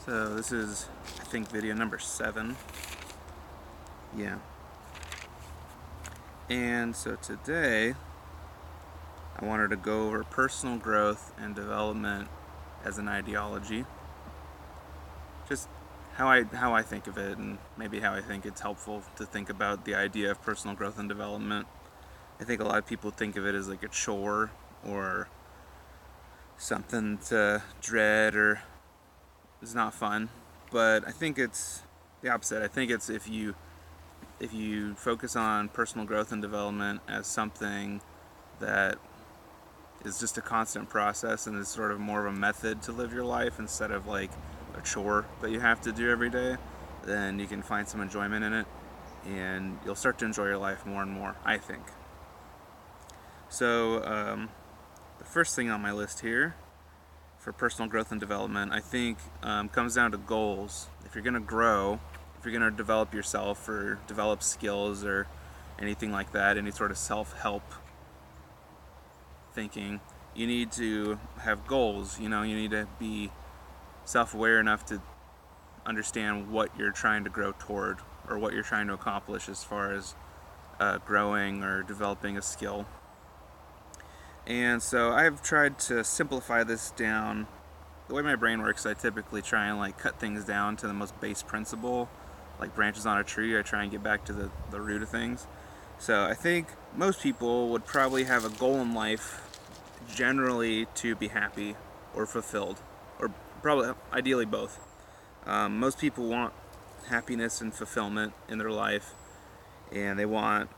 So this is, I think, video number 7. Yeah. And so today, I wanted to go over personal growth and development as an ideology. Just how I think of it, and maybe how I think it's helpful to think about the idea of personal growth and development. I think a lot of people think of it as like a chore or something to dread or is not fun, but I think it's the opposite. I think it's if you focus on personal growth and development as something that is just a constant process and is sort of more of a method to live your life instead of like a chore that you have to do every day, then you can find some enjoyment in it and you'll start to enjoy your life more and more, I think. So the first thing on my list here for personal growth and development, I think, comes down to goals. If you're going to grow, if you're going to develop yourself or develop skills or anything like that, any sort of self-help thinking, you need to have goals. You need to be self-aware enough to understand what you're trying to grow toward or what you're trying to accomplish as far as growing or developing a skill. And so I've tried to simplify this down. The way my brain works, I typically try and cut things down to the most base principle, like branches on a tree. I try and get back to the root of things. So I think most people would probably have a goal in life, generally to be happy or fulfilled, or probably ideally both. Most people want happiness and fulfillment in their life, and they want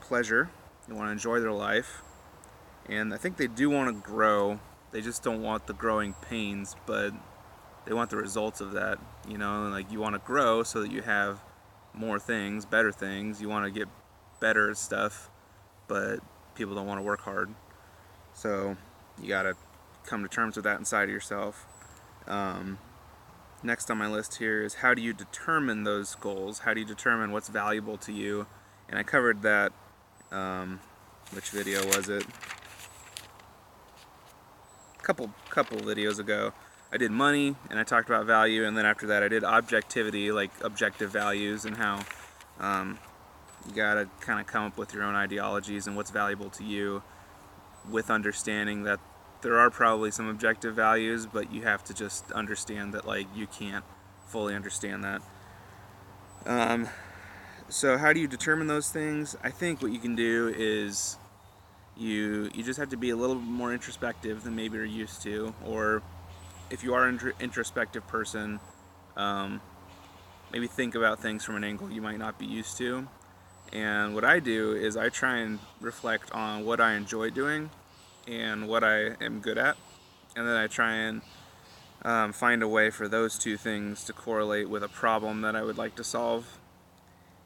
pleasure. They want to enjoy their life, and I think they do want to grow. They just don't want the growing pains, but they want the results of that. Like you want to grow so that you have more things, better things. You want to get better at stuff, but people don't want to work hard. So you gotta come to terms with that inside of yourself. Next on my list here is, how do you determine those goals? How do you determine what's valuable to you? And I covered that, which video was it? Couple videos ago. I did money and I talked about value, and then after that I did objectivity, like objective values, and how you gotta kind of come up with your own ideologies and what's valuable to you, with understanding that there are probably some objective values, but you have to just understand that you can't fully understand that. So how do you determine those things? I think what you can do is you just have to be a little bit more introspective than maybe you're used to, or if you are an introspective person, maybe think about things from an angle you might not be used to. And what I do is I try and reflect on what I enjoy doing and what I am good at, and then I try and find a way for those two things to correlate with a problem that I would like to solve.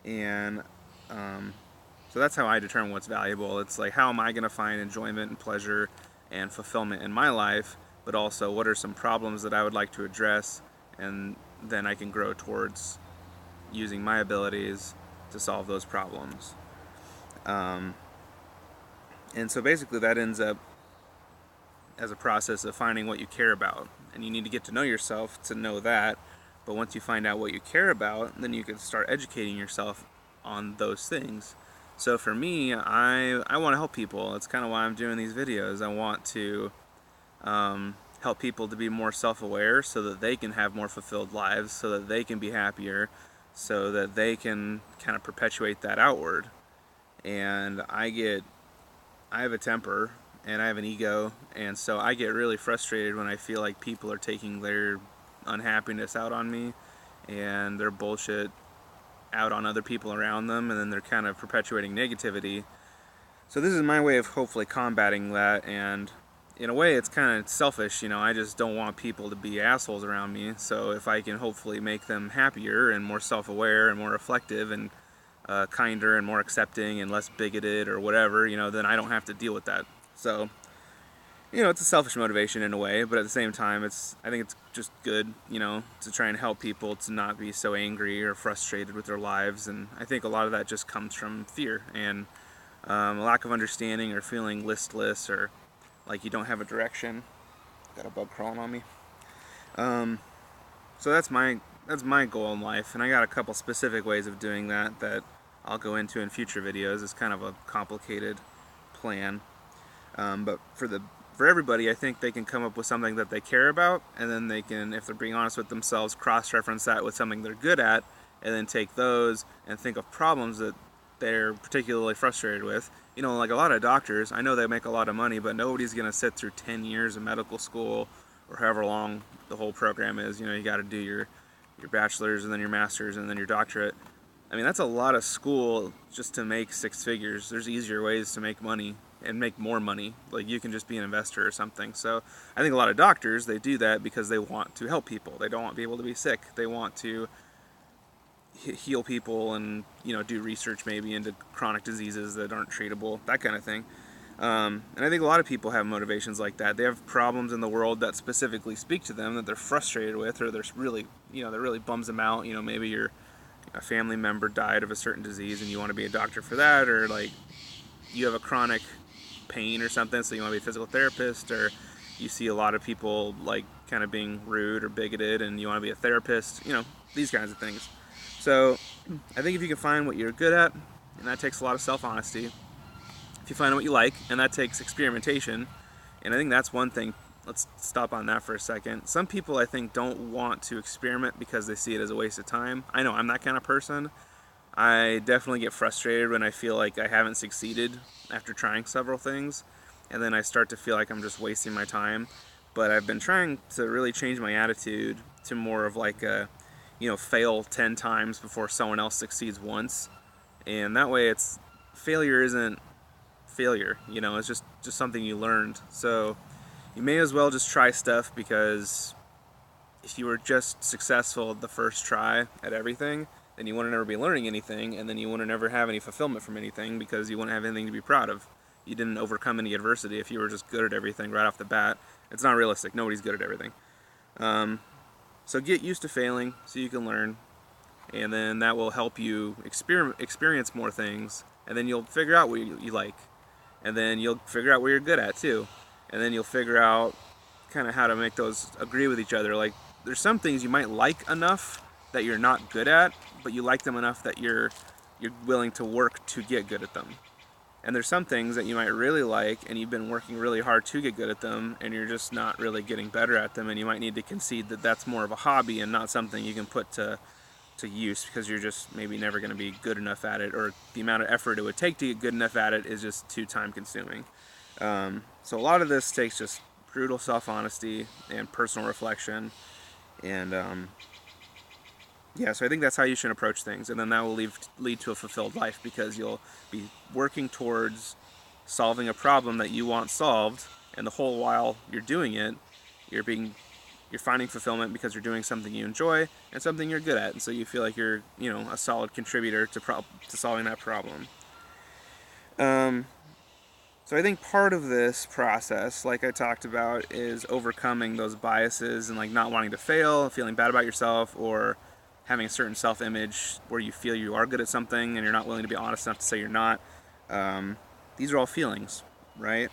And so that's how I determine what's valuable. It's like, how am I going to find enjoyment and pleasure and fulfillment in my life, but also what are some problems that I would like to address, and then I can grow towards using my abilities to solve those problems. And so basically that ends up as a process of finding what you care about, and you need to get to know yourself to know that. But once you find out what you care about, then you can start educating yourself on those things. So for me, I want to help people. That's kind of why I'm doing these videos. I want to help people to be more self-aware so that they can have more fulfilled lives, so that they can be happier, so that they can kind of perpetuate that outward. And I have a temper and I have an ego, and so I get really frustrated when I feel like people are taking their unhappiness out on me and their bullshit out on other people around them, and then they're kind of perpetuating negativity. So this is my way of hopefully combating that, and in a way it's kind of selfish. I just don't want people to be assholes around me. So if I can hopefully make them happier and more self-aware and more reflective and kinder and more accepting and less bigoted or whatever, then I don't have to deal with that. So it's a selfish motivation in a way, but at the same time, I think it's just good, to try and help people to not be so angry or frustrated with their lives. And I think a lot of that just comes from fear and a lack of understanding, or feeling listless, or like you don't have a direction. Got a bug crawling on me. So that's my goal in life, and I got a couple specific ways of doing that I'll go into in future videos. It's kind of a complicated plan, but for everybody, I think they can come up with something that they care about, and then they can, if they're being honest with themselves, cross-reference that with something they're good at, and then take those and think of problems that they're particularly frustrated with. You know, like a lot of doctors, I know they make a lot of money, but nobody's going to sit through 10 years of medical school or however long the whole program is. You know, you got to do your bachelor's and then your master's and then your doctorate. I mean, that's a lot of school just to make six figures. There's easier ways to make money and make more money. Like, you can just be an investor or something. So I think a lot of doctors, they do that because they want to help people. They don't want people to be sick. They want to heal people and, you know, do research maybe into chronic diseases that aren't treatable, that kind of thing. And I think a lot of people have motivations like that. They have problems in the world that specifically speak to them, that they're frustrated with, or they're really, you know, that really bums them out. You know, maybe a family member died of a certain disease and you want to be a doctor for that, or like you have a chronic pain or something, so you want to be a physical therapist, or you see a lot of people like kind of being rude or bigoted and you want to be a therapist, you know, these kinds of things. So I think if you can find what you're good at, and that takes a lot of self-honesty, if you find what you like, and that takes experimentation, and I think that's one thing. Let's stop on that for a second. Some people, I think, don't want to experiment because they see it as a waste of time. I know I'm that kind of person. I definitely get frustrated when I feel like I haven't succeeded after trying several things, and then I start to feel like I'm just wasting my time. But I've been trying to really change my attitude to more of like a, you know, fail 10 times before someone else succeeds once. And that way failure isn't failure, you know, it's just something you learned. So you may as well just try stuff, because if you were just successful the first try at everything, then you wouldn't ever be learning anything, and then you wouldn't ever have any fulfillment from anything, because you wouldn't have anything to be proud of. You didn't overcome any adversity if you were just good at everything right off the bat. It's not realistic. Nobody's good at everything. So get used to failing so you can learn, and then that will help you experience more things, and then you'll figure out what you like, and then you'll figure out what you're good at too, and then you'll figure out kind of how to make those agree with each other. Like, there's some things you might like enough that you're not good at, but you like them enough that you're willing to work to get good at them. And there's some things that you might really like and you've been working really hard to get good at them, and you're just not really getting better at them, and you might need to concede that that's more of a hobby and not something you can put to use, because you're just maybe never going to be good enough at it, or the amount of effort it would take to get good enough at it is just too time consuming. So a lot of this takes just brutal self-honesty and personal reflection, and yeah, so I think that's how you should approach things, and then that will lead to a fulfilled life, because you'll be working towards solving a problem that you want solved, and the whole while you're doing it, you're finding fulfillment because you're doing something you enjoy and something you're good at, and so you feel like you're, you know, a solid contributor to solving that problem. So I think part of this process, like I talked about, is overcoming those biases and like not wanting to fail, feeling bad about yourself, or having a certain self-image where you feel you are good at something and you're not willing to be honest enough to say you're not. These are all feelings, right?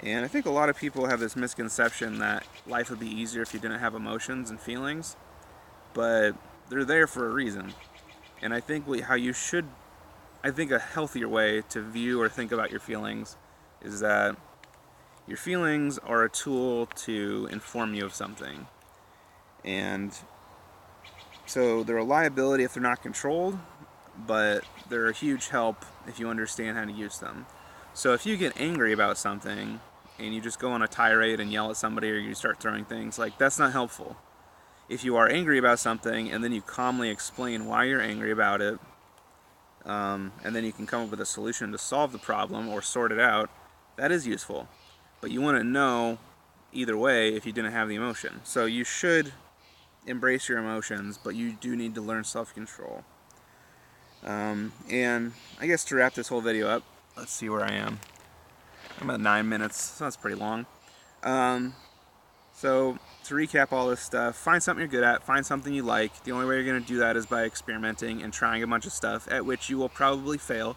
And I think a lot of people have this misconception that life would be easier if you didn't have emotions and feelings, but they're there for a reason. And I think I think a healthier way to view or think about your feelings is that your feelings are a tool to inform you of something. And so they're a liability if they're not controlled, but they're a huge help if you understand how to use them. So if you get angry about something and you just go on a tirade and yell at somebody, or you start throwing things, like, that's not helpful. If you are angry about something and then you calmly explain why you're angry about it, and then you can come up with a solution to solve the problem or sort it out, that is useful. But you wouldn't know either way if you didn't have the emotion. So you should embrace your emotions, but you do need to learn self-control. And I guess to wrap this whole video up, let's see where I am. I'm at 9 minutes, so that's pretty long. So to recap all this stuff, find something you're good at, find something you like. The only way you're going to do that is by experimenting and trying a bunch of stuff, at which you will probably fail.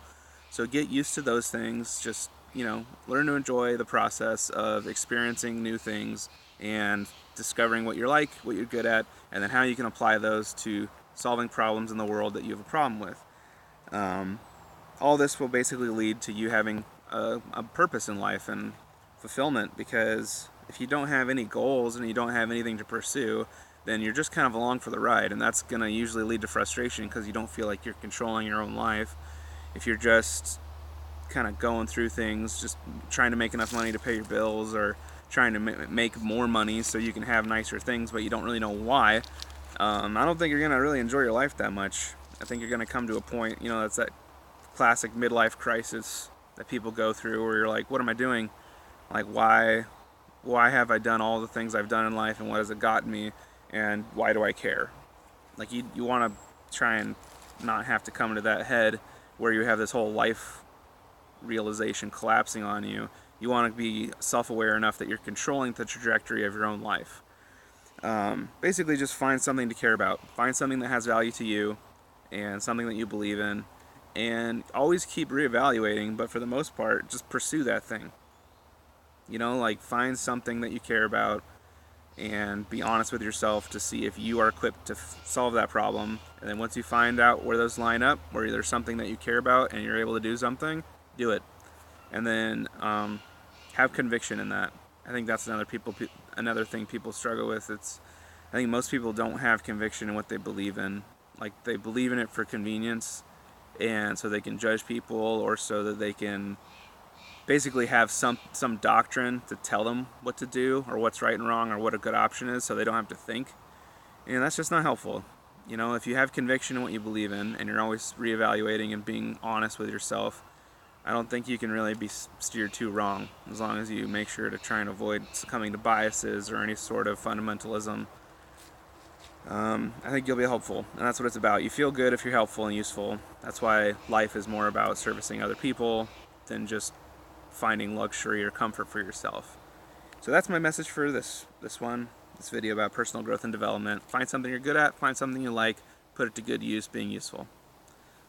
So get used to those things. Just, you know, learn to enjoy the process of experiencing new things and discovering what you're like, what you're good at, and then how you can apply those to solving problems in the world that you have a problem with. All this will basically lead to you having a purpose in life and fulfillment, because if you don't have any goals and you don't have anything to pursue, then you're just kind of along for the ride, and that's going to usually lead to frustration because you don't feel like you're controlling your own life. If you're just kind of going through things, just trying to make enough money to pay your bills, or trying to make more money so you can have nicer things, but you don't really know why, I don't think you're going to really enjoy your life that much. I think you're going to come to a point, that's that classic midlife crisis that people go through, where you're like, what am I doing? Like, why have I done all the things I've done in life, and what has it gotten me, and why do I care? Like, you want to try and not have to come into that head where you have this whole life realization collapsing on you. You want to be self-aware enough that you're controlling the trajectory of your own life. Basically, just find something to care about. Find something that has value to you and something that you believe in, and always keep reevaluating, but for the most part, just pursue that thing. Like, find something that you care about and be honest with yourself to see if you are equipped to solve that problem. And then once you find out where those line up, where there's something that you care about and you're able to do something, do it. And then have conviction in that. I think that's another thing people struggle with. I think most people don't have conviction in what they believe in. Like, they believe in it for convenience, and so they can judge people, or so that they can basically have some doctrine to tell them what to do, or what's right and wrong, or what a good option is, so they don't have to think. And that's just not helpful. If you have conviction in what you believe in, and you're always reevaluating and being honest with yourself, I don't think you can really be steered too wrong, as long as you make sure to try and avoid succumbing to biases or any sort of fundamentalism. I think you'll be helpful, and that's what it's about. You feel good if you're helpful and useful. That's why life is more about servicing other people than just finding luxury or comfort for yourself. So that's my message for this video about personal growth and development. Find something you're good at, find something you like, put it to good use, being useful.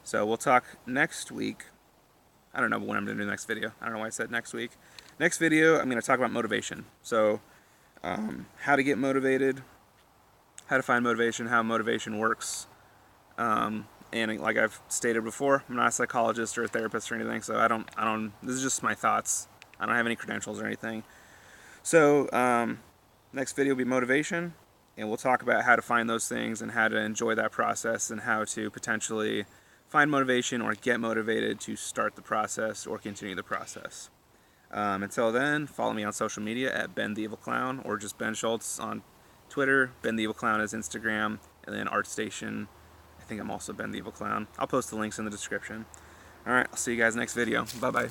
So we'll talk next week. I don't know when I'm going to do the next video. I don't know why I said next week. Next video, I'm going to talk about motivation. So how to get motivated, how to find motivation, how motivation works. And like I've stated before, I'm not a psychologist or a therapist or anything, so I don't, this is just my thoughts. I don't have any credentials or anything. So, next video will be motivation, and we'll talk about how to find those things and how to enjoy that process, and how to potentially find motivation or get motivated to start the process or continue the process. Until then, follow me on social media at Ben the Evil Clown, or just Ben Schultz on Twitter. Ben the Evil Clown is Instagram, and then Artstation. I think I'm also Ben the Evil Clown. I'll post the links in the description. Alright, I'll see you guys next video. Bye-bye.